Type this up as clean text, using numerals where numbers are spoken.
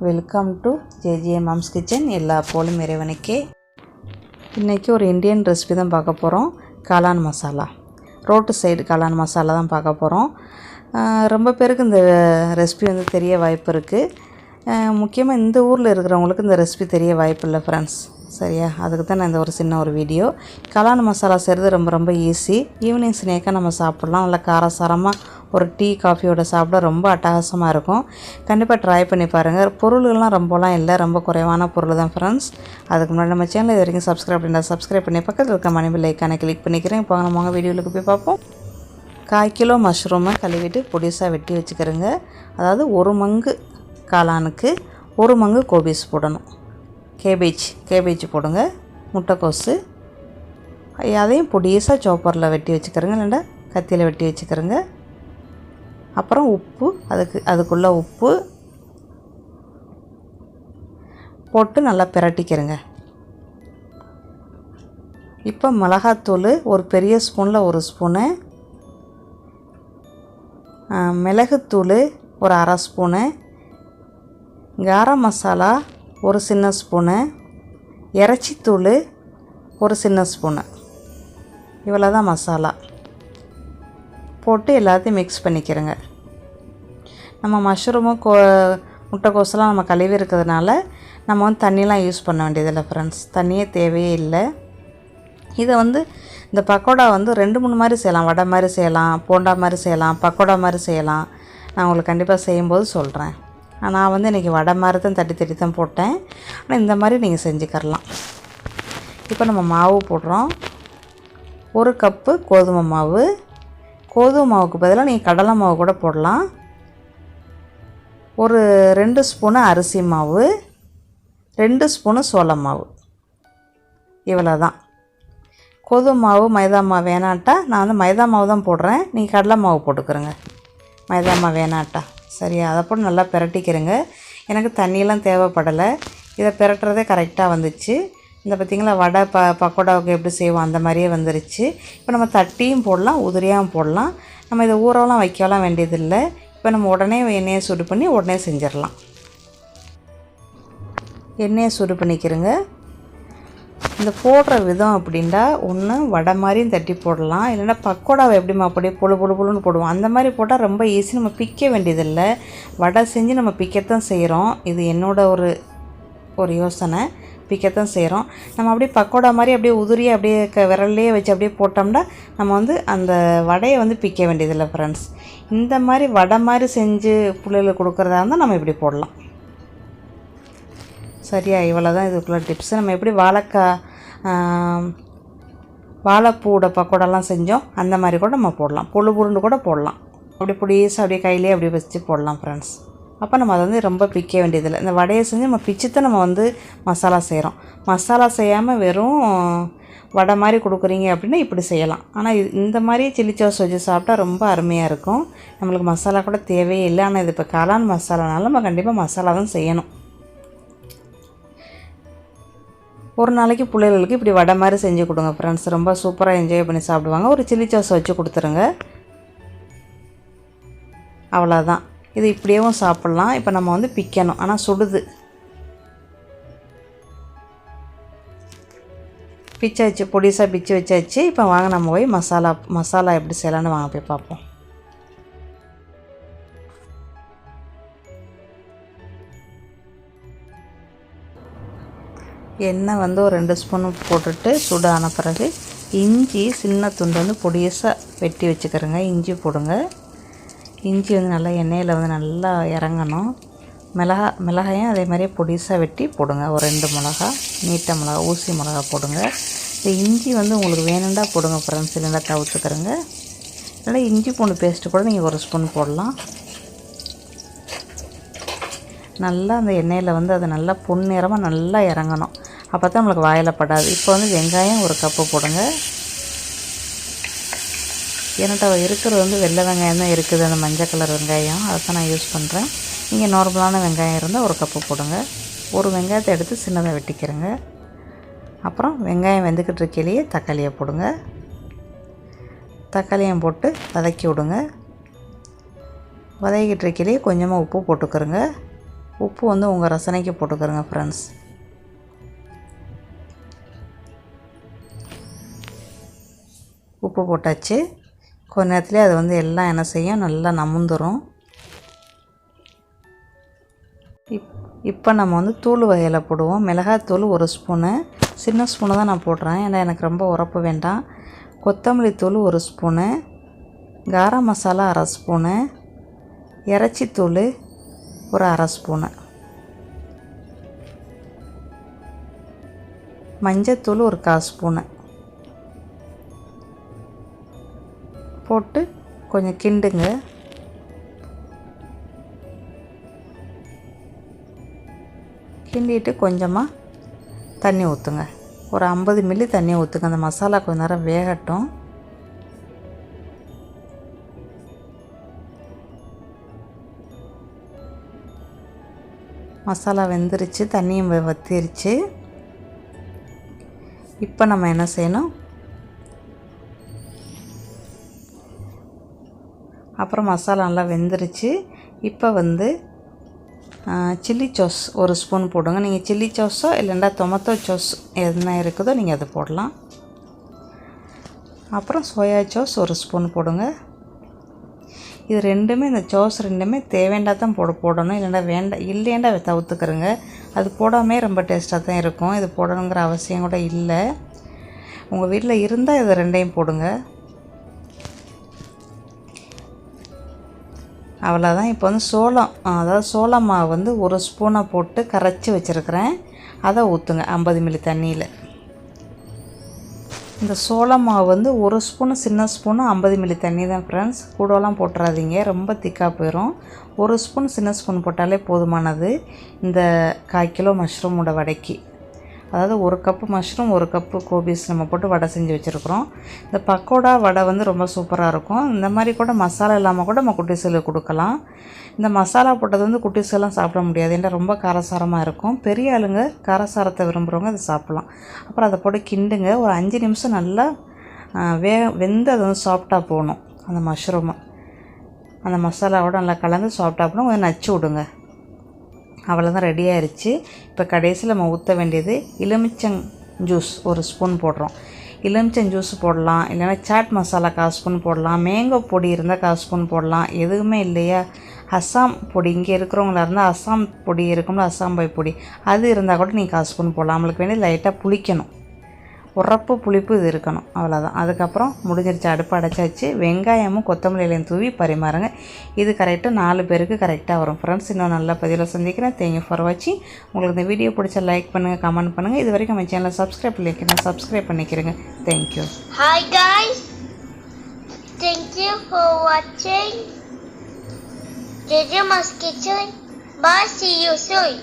Welcome to JJ moms kitchen. எல்லா போலும் இறைவனுக்கே. இன்றைக்கி ஒரு இந்தியன் ரெசிபி தான் பார்க்க போகிறோம். காளான் மசாலா, ரோட்டு சைடு காளான் மசாலா தான் பார்க்க போகிறோம். ரொம்ப பேருக்கு இந்த ரெசிபி வந்து தெரிய வாய்ப்பு இருக்குது. முக்கியமாக இந்த ஊரில் இருக்கிறவங்களுக்கு இந்த ரெசிபி தெரிய வாய்ப்பு இல்லை ஃப்ரெண்ட்ஸ். சரியா, அதுக்கு தான் நான் இந்த ஒரு சின்ன ஒரு வீடியோ. காளான் மசாலா செய்கிறது ரொம்ப ஈஸி. ஈவினிங் ஸ்நேக்காக நம்ம சாப்பிட்லாம். நல்லா காரசாரமாக ஒரு டீ காஃபியோட சாப்பிட ரொம்ப அட்டகாசமாக இருக்கும். கண்டிப்பாக ட்ரை பண்ணி பாருங்கள். பொருள்கள்லாம் ரொம்பலாம் இல்லை, ரொம்ப குறைவான பொருள் தான் ஃப்ரெண்ட்ஸ். அதுக்கு முன்னாடி நம்ம சேனல் இது வரைக்கும் சப்ஸ்கிரைப் பண்ணி பக்கத்தில் இருக்க மணி பெல் ஐக்கானை கிளிக் பண்ணிக்கிறேன். இப்போ நம்ம வீடியோவுக்கு போய் பார்ப்போம். 1/4 கிலோ மஷ்ரூமை கழுவிட்டு பொடிசாக வெட்டி வச்சுக்கிறேங்க. அதாவது ஒரு மங்கு காளானுக்கு 1 மங்கு கோபீஸ் போடணும். கேபேஜ் போடுங்க. முட்டைக்கோஸு அதையும் பொடிசாக சாப்பரில் வெட்டி வச்சுக்கிறேங்க, இல்லைன்னா கத்தியில் வெட்டி வச்சுக்கிறேங்க. அப்புறம் உப்பு, அதுக்குள்ளே உப்பு போட்டு நல்லா பிரட்டிக்கிறேங்க. இப்போ மிளகாத்தூள் ஒரு பெரிய ஸ்பூனில் 1 ஸ்பூனு, மிளகுத்தூள் ஒரு 1/2 ஸ்பூனு, கரம் மசாலா ஒரு சின்ன ஸ்பூனு, இறைச்சித்தூள் ஒரு சின்ன ஸ்பூனு, இவ்வளோ தான் மசாலா போட்டு எல்லாத்தையும் மிக்ஸ் பண்ணிக்கிறேங்க. நம்ம மஷ்ரூமும் முட்டைக்கோசெல்லாம் நம்ம கழுவி இருக்கிறதுனால நம்ம வந்து தண்ணிலாம் யூஸ் பண்ண வேண்டியதில்லை ஃப்ரெண்ட்ஸ். தண்ணியே தேவையே இல்லை. இதை வந்து இந்த பக்கோடா வந்து 2-3 மாதிரி செய்யலாம். வடை மாதிரி செய்யலாம், போண்டா மாதிரி செய்யலாம், பக்கோடா மாதிரி செய்யலாம். நான் உங்களுக்கு கண்டிப்பாக செய்யும்போது சொல்கிறேன். நான் வந்து இன்றைக்கி வடை மாதிரி தான் தட்டி தான் போட்டேன். ஆனால் இந்த மாதிரி நீங்கள் செஞ்சுக்கரலாம். இப்போ நம்ம மாவு போடுறோம். 1 கப்பு கோதுமை மாவு. கோதுமை மாவுக்கு பதிலாக நீங்கள் கடலை மாவு கூட போடலாம். ஒரு 2 ஸ்பூனு அரிசி மாவு, 2 ஸ்பூனு சோள மாவு, இவ்வளோ தான். கோதுமை மாவு மைதா மாவு வேணாட்டா நான் வந்து மைதா மாவு தான் போடுறேன். நீங்கள் கடலை மாவு போட்டுக்கிறேங்க, மைதா மாவு வேணாட்டா. சரியா, அதை போட்டு நல்லா பிரட்டிக்கிறேங்க. எனக்கு தண்ணியெல்லாம் தேவைப்படலை. இதை பிரட்டுறதே கரெக்டாக வந்துச்சு. இந்த பார்த்திங்களா, வடை பக்கோடாவுக்கு எப்படி செய்வோம் அந்த மாதிரியே வந்துருச்சு. இப்போ நம்ம தட்டியும் போடலாம், உதிரியாகவும் போடலாம். நம்ம இதை ஊறலாம் வைக்கலாம் வேண்டியதில்லை. இப்போ நம்ம உடனே எண்ணெயை சூடு பண்ணி உடனே செஞ்சிடலாம். எண்ணெயை சூடு பண்ணிக்கிறேங்க. இந்த போடுற விதம் அப்படின்டா, ஒன்று வடை மாதிரியும் தட்டி போடலாம், இல்லைன்னா பக்கோடாவை எப்படிமா அப்படியே புழுன்னு போடுவோம். அந்த மாதிரி போட்டால் ரொம்ப ஈஸி. நம்ம பிக்க வேண்டியதில்லை. வடை செஞ்சு நம்ம பிக்கத்தான் செய்கிறோம். இது என்னோட ஒரு யோசனை. பிக்கத்தான் செய்கிறோம். நம்ம அப்படியே பக்கோடா மாதிரி அப்படியே உதிரியை அப்படியே விரல்லையே வச்சு அப்படியே போட்டோம்னா நம்ம வந்து அந்த வடையை வந்து பிக்க வேண்டியதில்லை ஃப்ரெண்ட்ஸ். இந்த மாதிரி வடை மாதிரி செஞ்சு பிள்ளைகளுக்கு கொடுக்குறதா இருந்தால் நம்ம இப்படி போடலாம். சரியா, இவ்வளோ தான் இதுக்குள்ள டிப்ஸு. நம்ம எப்படி வாழைப்பூட பக்கோடாலாம் செஞ்சோம் அந்த மாதிரி கூட நம்ம போடலாம். புருண்டு கூட போடலாம். அப்படியே பொடிசாக அப்படியே கையிலே அப்படியே வச்சு போடலாம் ஃப்ரெண்ட்ஸ். அப்போ நம்ம அதை வந்து ரொம்ப பிக்க வேண்டியதில்லை. இந்த வடையை செஞ்சு நம்ம பிச்சுத்தான் நம்ம வந்து மசாலா செய்கிறோம். மசாலா செய்யாமல் வெறும் வடை மாதிரி கொடுக்குறீங்க அப்படின்னா இப்படி செய்யலாம். ஆனால் இந்த மாதிரி சில்லி சாஸ் வச்சு சாப்பிட்டா ரொம்ப அருமையாக இருக்கும். நம்மளுக்கு மசாலா கூட தேவையே இல்லை. ஆனால் இது இப்போ காளான் மசாலானால நம்ம கண்டிப்பாக மசாலா தான் செய்யணும். ஒரு நாளைக்கு பிள்ளைகளுக்கு இப்படி வடை மாதிரி செஞ்சு கொடுங்க ஃப்ரெண்ட்ஸ். ரொம்ப சூப்பராக என்ஜாய் பண்ணி சாப்பிடுவாங்க. ஒரு சில்லி சாஸ் வச்சு கொடுத்துருங்க, அவ்வளோதான். இது இப்படியேவும் சாப்பிட்லாம். இப்போ நம்ம வந்து பிக்கணும், ஆனால் சுடுது. பிச்சாச்சு, பொடிசாக பிச்சு வச்சாச்சு. இப்போ வாங்க நம்ம போய் மசாலா எப்படி செய்யலான்னு வாங்க போய் பார்ப்போம். எண்ணெய் வந்து ஒரு 2 ஸ்பூன் போட்டுட்டு சூடான பிறகு இஞ்சி சின்ன துண்டு வந்து பொடிசாக வெட்டி வச்சுக்கிறேங்க. இஞ்சி போடுங்க. இஞ்சி வந்து நல்லா எண்ணெயில் வந்து நல்லா இறங்கணும். மிளகாயும் அதே மாதிரியே பொடிசாக வெட்டி போடுங்க. ஒரு 2 மிளகா, நீட்ட மிளகா, ஊசி மிளகா போடுங்க. இந்த இஞ்சி வந்து உங்களுக்கு வேணுண்டா போடுங்க ஃப்ரெண்ட்ஸ், இல்லைன்னா தவிர்த்துக்கிறேங்க. இல்லைன்னா இஞ்சி பூண்டு பேஸ்ட்டு கூட நீங்கள் 1 ஸ்பூன் போடலாம். நல்லா அந்த எண்ணெயில் வந்து அது நல்லா பொன்னிறமாக நல்லா இறங்கணும். அப்போ தான் நம்மளுக்கு வாயில் படாது. இப்போ வந்து வெங்காயம் 1 கப்பு போடுங்க. என்கிட்ட இருக்கிறது வந்து வெள்ளை வெங்காயம் தான் இருக்குது, அந்த மஞ்சள் கலர் வெங்காயம், அதை தான் நான் யூஸ் பண்ணுறேன். நீங்கள் நார்மலான வெங்காயம் இருந்தால் 1 கப்பு போடுங்க. ஒரு வெங்காயத்தை எடுத்து சின்னதாக வெட்டிக்கிறேங்க. அப்புறம் வெங்காயம் வெந்துக்கிட்டு இருக்கையிலேயே தக்காளியை போடுங்க. தக்காளியும் போட்டு வதக்கி விடுங்க. வதக்கிட்டு இருக்கையிலேயே கொஞ்சமாக உப்பு போட்டுக்கிறோங்க. உப்பு வந்து உங்கள் ரசனைக்கு போட்டுக்கிறங்க ஃப்ரெண்ட்ஸ். உப்பு போட்டாச்சு. கொஞ்ச நேரத்துலேயே அது வந்து எல்லாம் என்ன செய்யும், நல்லா நமுந்துடும். இப்போ நம்ம வந்து தூள் வகையில் போடுவோம். மிளகாத்தூள் 1 ஸ்பூனு, சின்ன ஸ்பூனு தான் நான் போடுறேன், ஏன்னா எனக்கு ரொம்ப உரப்பு வேண்டாம். கொத்தமல்லி தூள் 1 ஸ்பூனு, கரம் மசாலா 1/2 ஸ்பூனு, இறைச்சித்தூள் ஒரு 1/2 ஸ்பூனு, மஞ்சத்தூள் ஒரு 1/4 ஸ்பூனு போட்டு கொஞ்சம் கிண்டுங்க. கிண்டிட்டு கொஞ்சமாக தண்ணி ஊற்றுங்க. ஒரு 50 மில்லி தண்ணி ஊற்றுங்க. அந்த மசாலா கொஞ்ச நேரம் வேகட்டும். மசாலா வெந்துருச்சு, தண்ணியும் வற்றிருச்சு. இப்போ நம்ம என்ன செய்யணும், அப்புறம் மசாலா நல்லா வெந்துருச்சு. இப்போ வந்து சில்லி சாஸ் 1 ஸ்பூன் போடுங்க. நீங்கள் சில்லி சாஸோ இல்லைன்னா டொமேட்டோ சாஸ் என்ன இருக்குதோ நீங்கள் அதை போடலாம். அப்புறம் சோயா சாஸ் 1 ஸ்பூன் போடுங்க. இது ரெண்டுமே, இந்த சாஸ் ரெண்டுமே தேவைண்டா தான் போடணும், இல்லைண்டா தவிர்த்துக்கிறங்க. அது போடாமே ரொம்ப டேஸ்ட்டாக தான் இருக்கும். இது போடணுங்கிற அவசியம் கூட இல்லை. உங்கள் வீட்டில் இருந்தால் இது ரெண்டையும் போடுங்க. அவ்வளோதான். இப்போ வந்து சோள மாவு வந்து 1 ஸ்பூனை போட்டு கரைச்சி வச்சுருக்கிறேன். அதை ஊற்றுங்க 50 மில்லி தண்ணியில். இந்த சோள மாவு வந்து 1 ஸ்பூனு, சின்ன ஸ்பூனு 50 மில்லி தண்ணி தான் ஃப்ரெண்ட்ஸ். கூடலாம் போட்டுறாதீங்க, ரொம்ப திக்காக போயிடும். 1 ஸ்பூன் சின்ன ஸ்பூன் போட்டாலே போதுமானது இந்த 1/4 கிலோ மஷ்ரூமோட வடைக்கு. அதாவது 1 கப்பு மஷ்ரூம், 1 கப்பு கோபிஸ் நம்ம போட்டு வடை செஞ்சு வச்சுருக்குறோம். இந்த பக்கோடா வடை வந்து ரொம்ப சூப்பராக இருக்கும். இந்த மாதிரி கூட மசாலா இல்லாமல் கூட நம்ம குட்டீஸுகளுக்கு கொடுக்கலாம். இந்த மசாலா போட்டது வந்து குட்டீஸெல்லாம் சாப்பிட முடியாது, ஏன்னா ரொம்ப காரசாரமாக இருக்கும். பெரிய ஆளுங்க காரசாரத்தை விரும்புகிறவங்க அதை சாப்பிட்லாம். அப்புறம் அதை போட்டு கிண்டுங்க. ஒரு 5 நிமிஷம் நல்லா வெந்து அது வந்து சாஃப்டாக போகணும். அந்த மஷ்ரூமு அந்த மசாலாவோடு நல்லா கலந்து சாஃப்டாக போகணும். கொஞ்சம் நச்சு விடுங்க. அவ்வளோதான், ரெடி ஆயிடுச்சு. இப்போ கடைசியில் நம்ம ஊற்ற வேண்டியது எலுமிச்சம் ஜூஸ் 1 ஸ்பூன் போடுறோம். எலுமிச்சம் ஜூஸ் போடலாம், இல்லைன்னா சாட் மசாலா 1/4 ஸ்பூன் போடலாம், மேங்கோ பொடி இருந்தால் 1/4 ஸ்பூன் போடலாம். எதுவுமே இல்லையா, அஸ்ஸாம் பொடி இங்கே இருக்கிறவங்களா இருந்தால் அஸ்ஸாம் பொடி இருக்கும்ல, அஸ்ஸாம் பாய் பொடி, அது இருந்தால் கூட நீங்கள் 1/4 ஸ்பூன் போடலாம். நம்மளுக்கு வேண்டிய லைட்டாக புளிக்கணும், உரப்பு புளிப்பு இது இருக்கணும். அவ்வளோதான். அதுக்கப்புறம் முடிஞ்சிருச்சு, அடுப்பு அடைச்சாச்சு. வெங்காயமும் கொத்தமல்லி இலையும் தூவி பரிமாறுங்க. இது கரெக்டாக 4 பேருக்கு கரெக்டாக வரும் ஃப்ரெண்ட்ஸ். இன்னும் நல்ல பதிவில் சந்திக்கிறேன். தேங்க்யூ ஃபார் வாட்சிங். உங்களுக்கு இந்த வீடியோ பிடிச்சா லைக் பண்ணுங்கள், கமெண்ட் பண்ணுங்கள். இது வரைக்கும் நம்ம சேனலை சப்ஸ்கிரைப் பண்ணிக்கிறேன், சப்ஸ்கிரைப் பண்ணிக்கிறேங்க. Thank you. Hi guys, thank you for watching JJ's Kitchen. Bye, see you soon.